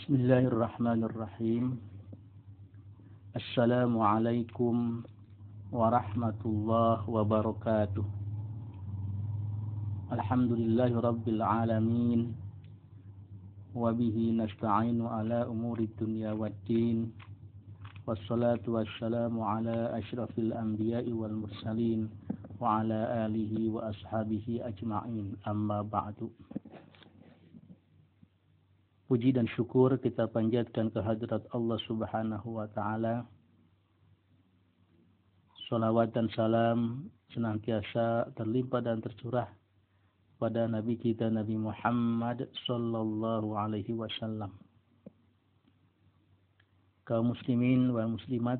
Bismillahirrahmanirrahim. Assalamualaikum warahmatullahi wabarakatuh. Alhamdulillahi rabbil alamin. Wabihi nasta'inu ala umuri dunya waddin. Wassalatu wassalamu ala ashrafil anbiya'i wal mursalin. Wa ala alihi wa ashabihi ajma'in. Amma ba'du. Puji dan syukur kita panjatkan kehadirat Allah Subhanahu wa Ta'ala. Salawat dan salam senantiasa terlimpah dan tercurah pada Nabi kita Nabi Muhammad sallallahu alaihi wasallam. Kaum muslimin wal muslimat,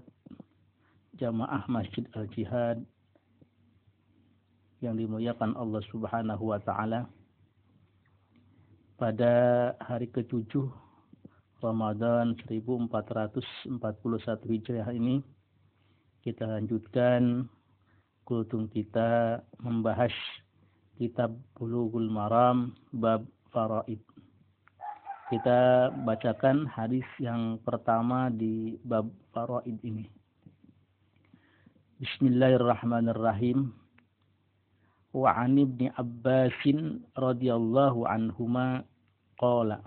jamaah Masjid Al-Jihad yang dimuliakan Allah Subhanahu wa Ta'ala. Pada hari ke-7 Ramadan 1441 Hijriah ini, kita lanjutkan kultum kita membahas kitab Bulughul Maram bab faraid. Kita bacakan hadis yang pertama di bab faraid ini. Bismillahirrahmanirrahim. Wa 'an Ibni Abbasin radhiyallahu anhuma qala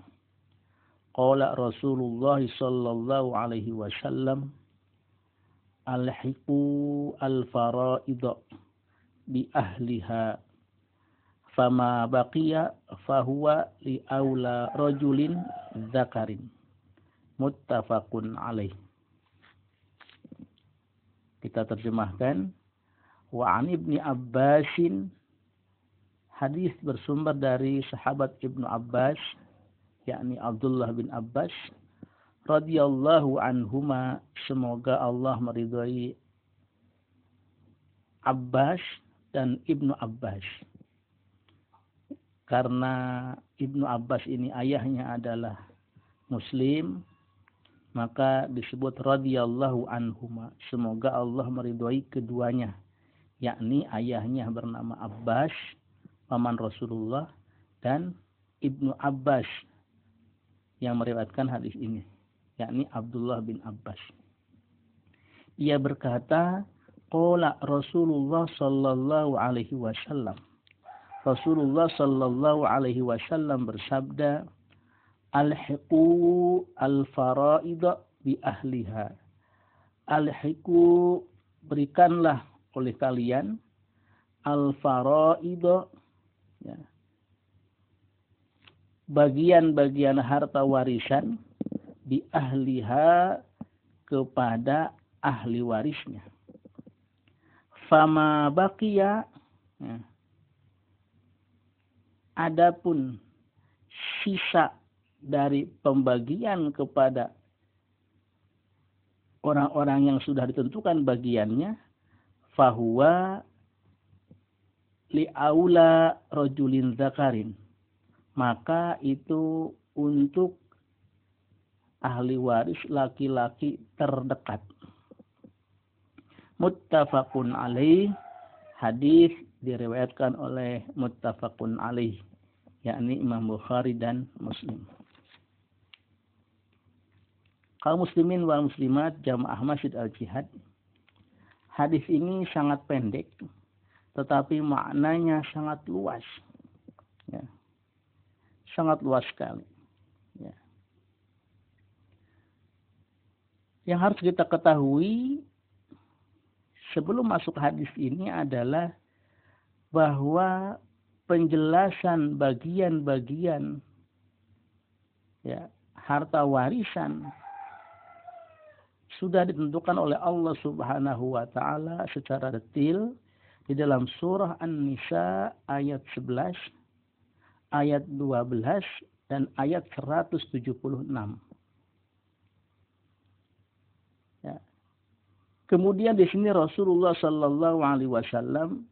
Rasulullah sallallahu alaihi wasallam alhiqu al-fara'id bi ahliha fama baqiya fahuwa li aula rajulin dzakarin muttafaqun alaih. Kita terjemahkan. Wa 'an Ibni Abbasin, hadis bersumber dari sahabat Ibnu Abbas, yakni Abdullah bin Abbas radhiyallahu anhuma, semoga Allah meridhai Abbas dan Ibnu Abbas. Karena Ibnu Abbas ini ayahnya adalah Muslim, maka disebut radhiyallahu anhuma, semoga Allah meridhai keduanya, yakni ayahnya bernama Abbas, paman Rasulullah, dan Ibnu Abbas yang meriwayatkan hadis ini, yakni Abdullah bin Abbas. Ia berkata, qala Rasulullah sallallahu alaihi wasallam. Rasulullah sallallahu alaihi wasallam bersabda, alhiqu al-fara'id bi ahliha. Alhiqu, berikanlah oleh kalian al-fara'id, ya, bagian-bagian harta warisan di ahliha, kepada ahli warisnya. Fama baqiya, ya, adapun sisa dari pembagian kepada orang-orang yang sudah ditentukan bagiannya, fahuwa li'aula rajulin dzakarin, maka itu untuk ahli waris laki-laki terdekat. Muttafaqun alaih, hadis diriwayatkan oleh muttafaqun alaih, yakni Imam Bukhari dan Muslim. Kaum muslimin wal muslimat, jamaah Masjid Al-Jihad, hadis ini sangat pendek, tetapi maknanya sangat luas, ya, sangat luas sekali. Ya. Yang harus kita ketahui sebelum masuk hadis ini adalah bahwa penjelasan bagian-bagian, ya, harta warisan sudah ditentukan oleh Allah Subhanahu wa Ta'ala secara detail di dalam surah An-Nisa ayat 11, ayat 12, dan ayat 176. Ya. Kemudian di sini Rasulullah sallallahu alaihi wasallam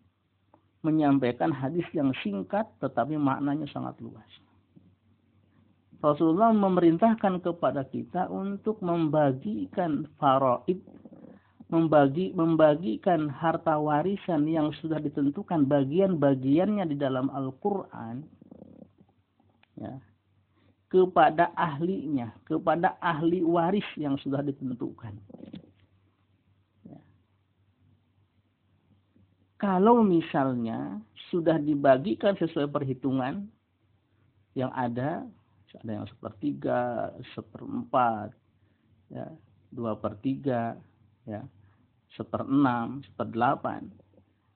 menyampaikan hadis yang singkat tetapi maknanya sangat luas. Rasulullah memerintahkan kepada kita untuk membagikan faraid, membagikan harta warisan yang sudah ditentukan bagian-bagiannya di dalam Al-Quran, ya, kepada ahlinya, kepada ahli waris yang sudah ditentukan. Ya. Kalau misalnya sudah dibagikan sesuai perhitungan yang ada yang 1/3, 1/4, ya, 2/3, ya, 1/6, 1/8,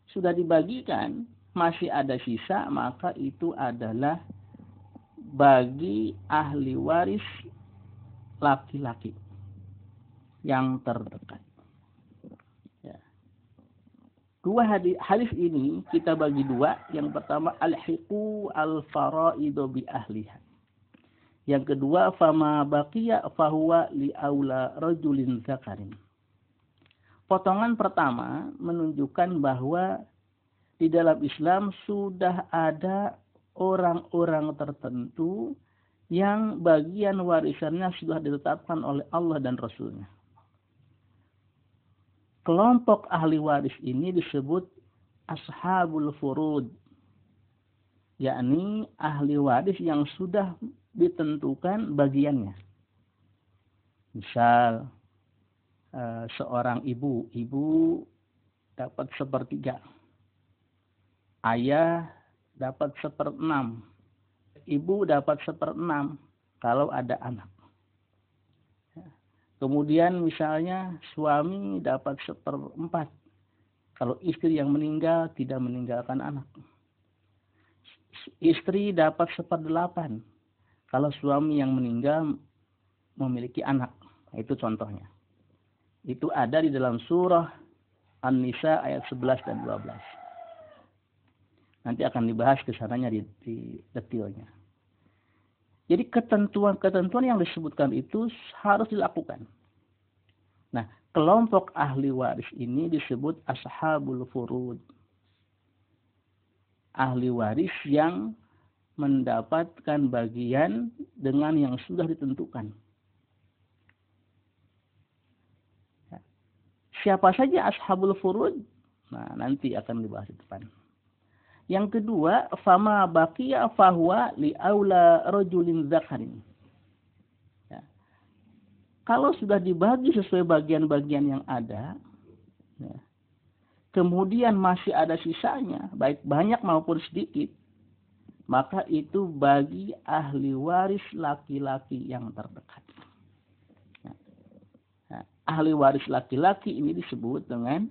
sudah dibagikan, masih ada sisa, maka itu adalah bagi ahli waris laki-laki yang terdekat. Ya. Dua hadis ini kita bagi dua. Yang pertama, alhiqu al-faraidu bi ahliha. Yang kedua, fama baqiya fahuwa li aula rajulin zakarin. Potongan pertama menunjukkan bahwa di dalam Islam sudah ada orang-orang tertentu yang bagian warisannya sudah ditetapkan oleh Allah dan Rasulnya. Kelompok ahli waris ini disebut ashabul furud, yakni ahli waris yang sudah ditentukan bagiannya. Misal seorang ibu dapat 1/3, ayah dapat 1/6, ibu dapat 1/6 kalau ada anak. Kemudian misalnya suami dapat 1/4 kalau istri yang meninggal tidak meninggalkan anak. Istri dapat 1/8 kalau suami yang meninggal memiliki anak. Itu contohnya. Itu ada di dalam surah An-Nisa ayat 11 dan 12. Nanti akan dibahas kesananya di detailnya. Jadi ketentuan-ketentuan yang disebutkan itu harus dilakukan. Nah, kelompok ahli waris ini disebut ashabul furud. Ahli waris yang mendapatkan bagian dengan yang sudah ditentukan. Siapa saja ashabul furud? Nah, nanti akan dibahas di depan. Yang kedua, fama baqiya fahuwa li aula rajulin dzakarin. Ya. Kalau sudah dibagi sesuai bagian-bagian yang ada, ya, kemudian masih ada sisanya, baik banyak maupun sedikit, maka itu bagi ahli waris laki-laki yang terdekat. Ahli waris laki-laki ini disebut dengan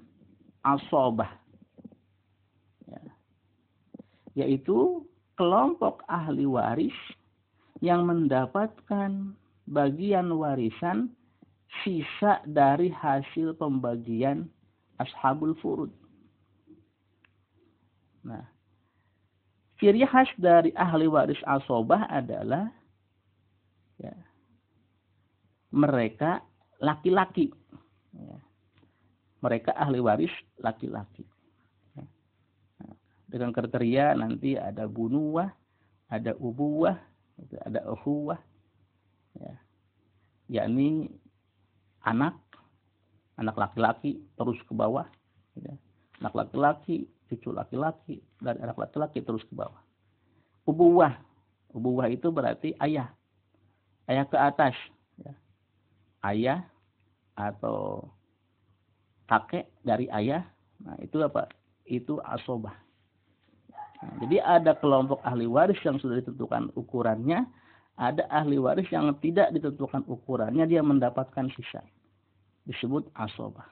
asobah, ya, yaitu kelompok ahli waris yang mendapatkan bagian warisan sisa dari hasil pembagian ashabul furud. Nah, ciri khas dari ahli waris asobah adalah, ya, mereka laki-laki. Ya. Mereka ahli waris laki-laki. Ya. Dengan kriteria nanti ada bunuwah, ada ubuwah, ada ukhuwah. Ya. Yakni anak laki-laki terus ke bawah. Ya. Anak laki-laki, cucu laki-laki, dan anak laki-laki terus ke bawah. Ubuwah itu berarti ayah ke atas. Ya. Ayah atau kakek dari ayah, nah itu apa? Itu asobah. Nah, jadi ada kelompok ahli waris yang sudah ditentukan ukurannya, ada ahli waris yang tidak ditentukan ukurannya, dia mendapatkan sisa. Disebut asobah.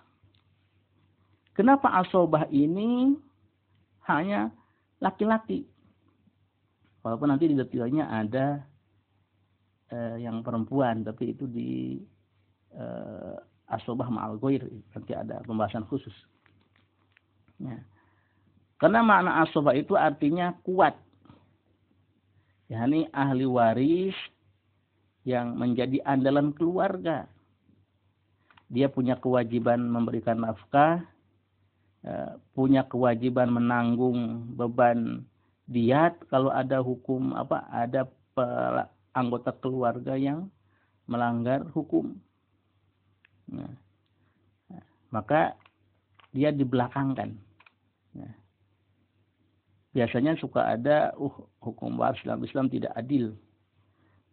Kenapa asobah ini hanya laki-laki? Walaupun nanti di detailnya ada yang perempuan, tapi itu di asobah ma'al ghair, nanti ada pembahasan khusus. Ya. Karena makna asobah itu artinya kuat. yakni ahli waris yang menjadi andalan keluarga. Dia punya kewajiban memberikan nafkah, punya kewajiban menanggung beban diat kalau ada hukum ada anggota keluarga yang melanggar hukum. Nah, maka dia dibelakangkan. Nah, biasanya suka ada hukum waris dalam Islam tidak adil.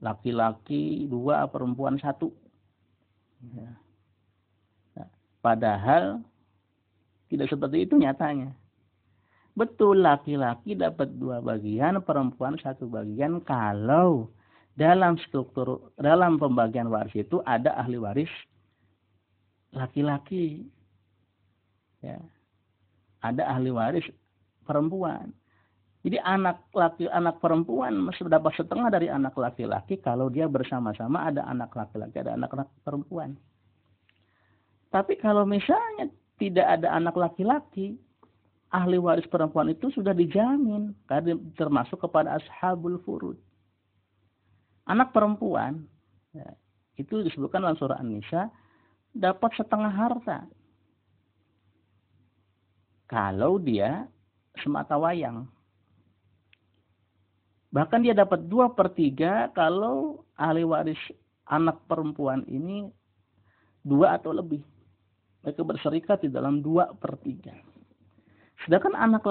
laki-laki 2, perempuan 1. Ya. Nah, padahal tidak seperti itu nyatanya. Betul, laki-laki dapat 2 bagian, perempuan 1 bagian kalau dalam pembagian waris itu ada ahli waris laki-laki. Ya. Ada ahli waris perempuan. Jadi anak perempuan mesti dapat setengah dari anak laki-laki kalau dia bersama-sama ada anak laki-laki, ada anak perempuan. Tapi kalau misalnya tidak ada anak laki-laki, ahli waris perempuan itu sudah dijamin karena termasuk kepada ashabul furud. Anak perempuan, ya, itu disebutkan dalam surah An-Nisa, dapat setengah harta kalau dia semata wayang. Bahkan dia dapat 2/3 kalau ahli waris anak perempuan ini 2 atau lebih. Mereka berserikat di dalam 2/3. Sedangkan anak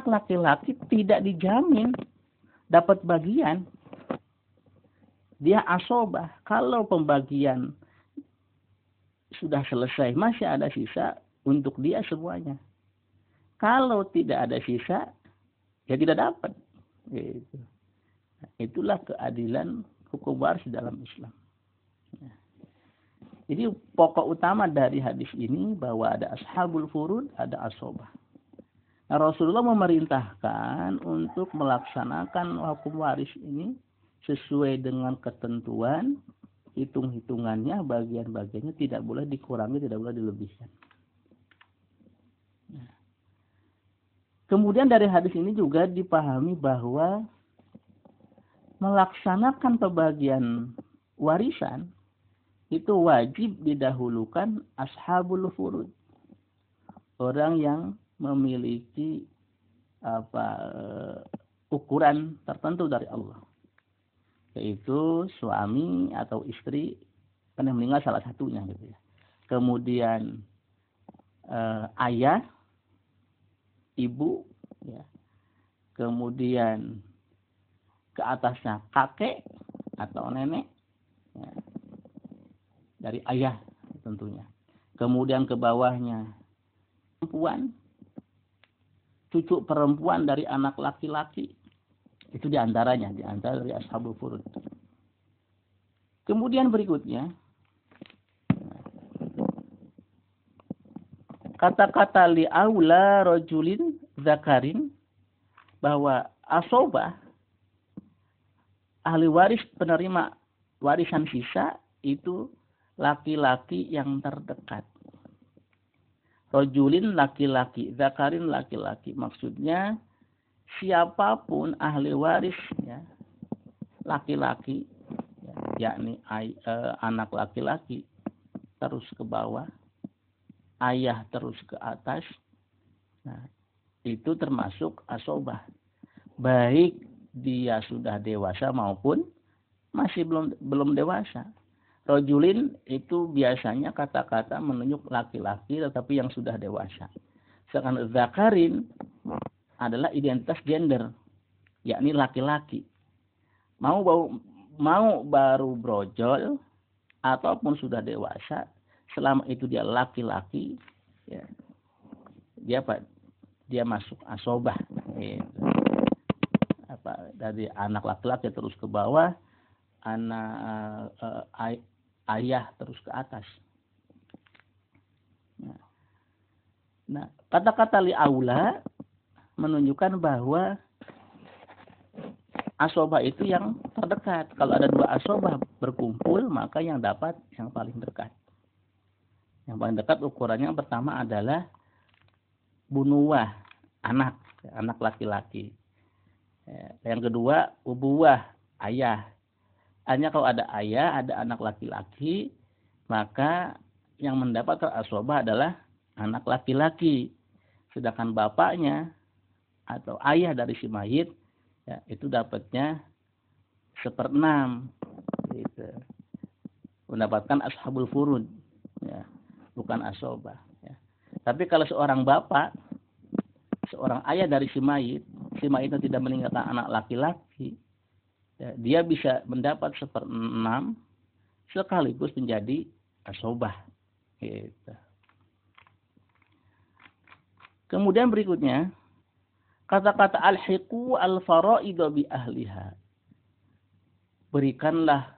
laki-laki tidak dijamin dapat bagian. Dia asobah. Kalau pembagian sudah selesai, masih ada sisa untuk dia semuanya. Kalau tidak ada sisa, ya tidak dapat. Gitu. Itulah keadilan hukum waris dalam Islam. Jadi pokok utama dari hadis ini bahwa ada ashabul furud, ada asobah. Nah, Rasulullah memerintahkan untuk melaksanakan hukum waris ini sesuai dengan ketentuan, hitung-hitungannya, bagian-bagiannya tidak boleh dikurangi, tidak boleh dilebihkan. Nah, kemudian dari hadis ini juga dipahami bahwa melaksanakan pembagian warisan itu wajib didahulukan ashabul furud. Orang yang memiliki ukuran tertentu dari Allah. Yaitu suami atau istri yang meninggal salah satunya gitu ya. Kemudian ayah, ibu ya. Kemudian ke atasnya kakek atau nenek ya. Dari ayah tentunya. Kemudian ke bawahnya perempuan, cucu perempuan dari anak laki-laki. Itu diantaranya dari ashabul furud. Kemudian berikutnya, kata-kata li'aula rajulin zakarin, bahwa asobah, ahli waris penerima warisan sisa, itu laki-laki yang terdekat. Rajulin laki-laki, zakarin laki-laki. Maksudnya siapapun ahli waris ya, laki-laki ya, yakni anak laki-laki terus ke bawah, ayah terus ke atas. Nah, itu termasuk asobah. Baik dia sudah dewasa maupun masih belum dewasa. Rajulin itu biasanya kata-kata menunjuk laki-laki tetapi yang sudah dewasa. Sedangkan zakarin adalah identitas gender, yakni laki-laki. Mau baru brojol ataupun sudah dewasa, selama itu dia laki-laki, ya, dia masuk asobah. Gitu. Dari anak laki-laki terus ke bawah, anak ayah terus ke atas. Nah, kata-kata li'aula menunjukkan bahwa asobah itu yang terdekat. Kalau ada 2 asobah berkumpul, maka yang dapat yang paling dekat. Yang paling dekat ukurannya yang pertama adalah bunuwah, anak laki-laki. Yang kedua, ubuwah, ayah. Hanya kalau ada ayah, ada anak laki-laki, maka yang mendapatkan asobah adalah anak laki-laki. Sedangkan bapaknya atau ayah dari si mayit, ya, itu dapatnya 1/6. Gitu. Mendapatkan ashabul furud, ya, bukan asobah. Ya. Tapi kalau seorang bapak, seorang ayah dari si mayit tidak meninggalkan anak laki-laki, dia bisa mendapat 1/6 sekaligus menjadi asobah. Gitu. Kemudian berikutnya, kata-kata alhiqu al-faraidu bi ahliha. Berikanlah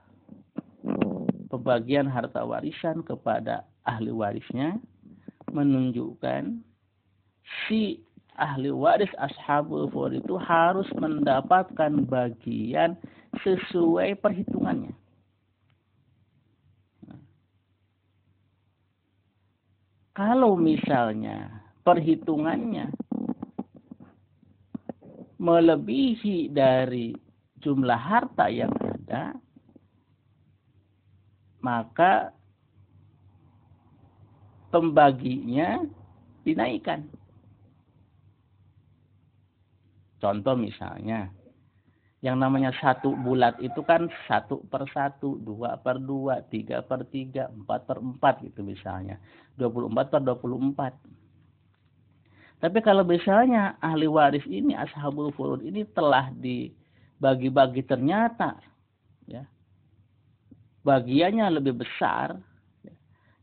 pembagian harta warisan kepada ahli warisnya, menunjukkan si ahli waris ashabul furud itu harus mendapatkan bagian sesuai perhitungannya. Kalau misalnya perhitungannya melebihi dari jumlah harta yang ada, maka pembaginya dinaikkan. Contoh misalnya, yang namanya 1 bulat itu kan 1/1, 2/2, 3/3, 4/4 gitu misalnya. 24/24. Tapi kalau misalnya ahli waris ini, ashabul furud ini telah dibagi-bagi, ternyata ya, bagiannya lebih besar,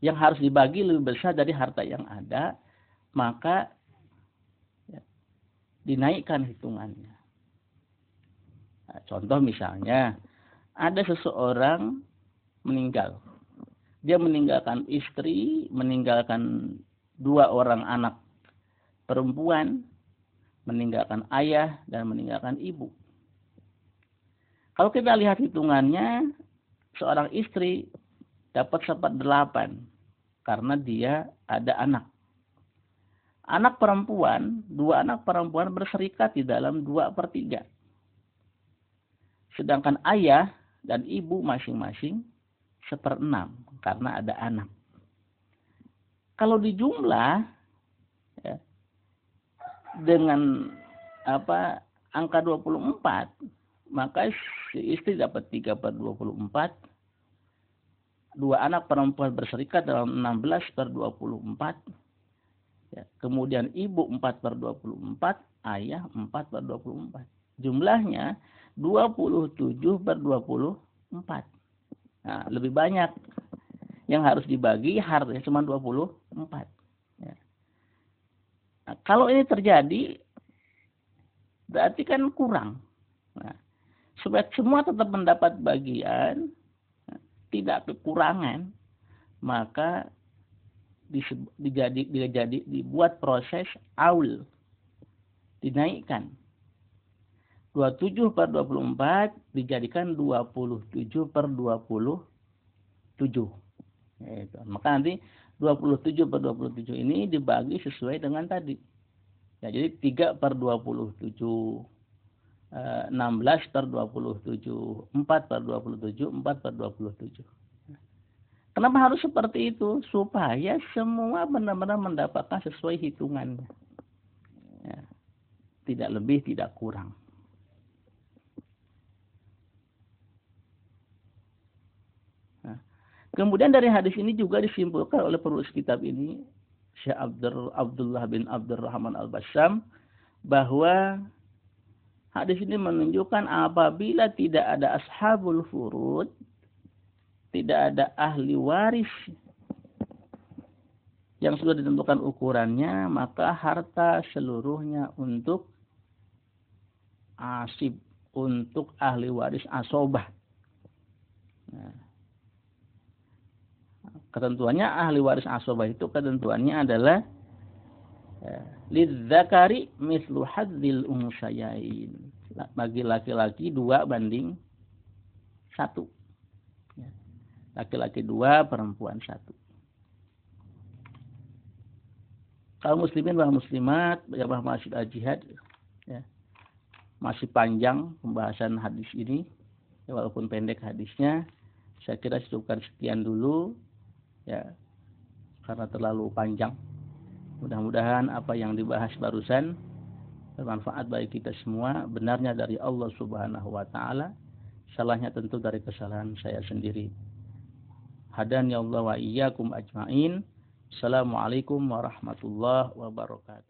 yang harus dibagi lebih besar dari harta yang ada, maka ya, dinaikkan hitungannya. Nah, contoh misalnya, ada seseorang meninggal. Dia meninggalkan istri, meninggalkan 2 orang anak perempuan, meninggalkan ayah, dan meninggalkan ibu. Kalau kita lihat hitungannya, seorang istri dapat 1/8 karena dia ada anak. Anak perempuan, 2 anak perempuan berserikat di dalam 2/3. Sedangkan ayah dan ibu masing-masing 1/6 karena ada anak. Kalau dijumlah ya, dengan angka 24, maka si istri dapat 3/24. 2 anak perempuan berserikat dalam 16/24. Ya, kemudian ibu 4/24, ayah 4/24. Jumlahnya 27/24. Nah, lebih banyak yang harus dibagi, hartanya cuma 24. Ya. Nah, kalau ini terjadi, berarti kan kurang. Nah, supaya semua tetap mendapat bagian, tidak kekurangan, maka dibuat proses aul, dinaikkan. 27/24 dijadikan 27/27. Gitu. Maka nanti 27/27 ini dibagi sesuai dengan tadi. Ya, jadi 3/27, 16/27, 4/27, 4/27. Kenapa harus seperti itu? Supaya semua benar-benar mendapatkan sesuai hitungannya. Ya, tidak lebih, tidak kurang. Nah, kemudian dari hadis ini juga disimpulkan oleh penulis kitab ini, Syekh Abdullah bin Abdurrahman Al-Bassam, bahwa hadis ini menunjukkan apabila tidak ada ashabul furud, tidak ada ahli waris yang sudah ditentukan ukurannya, maka harta seluruhnya untuk asib, untuk ahli waris asobah. Nah, ketentuannya ahli waris asobah itu ketentuannya adalah lidzakari mislu hadzil unsayain. Bagi laki-laki 2/1. Laki-laki 2, perempuan 1. Kaum muslimin dan muslimat, jamaah masjid al-jihad, ya, masih panjang pembahasan hadis ini, ya, walaupun pendek hadisnya. Saya kira cukupkan sekian dulu, ya, karena terlalu panjang. Mudah-mudahan apa yang dibahas barusan bermanfaat bagi kita semua. Benarnya dari Allah Subhanahu wa Ta'ala, salahnya tentu dari kesalahan saya sendiri. Hadani Allah wa iyyakum ajma'in. Assalamualaikum warahmatullahi wabarakatuh.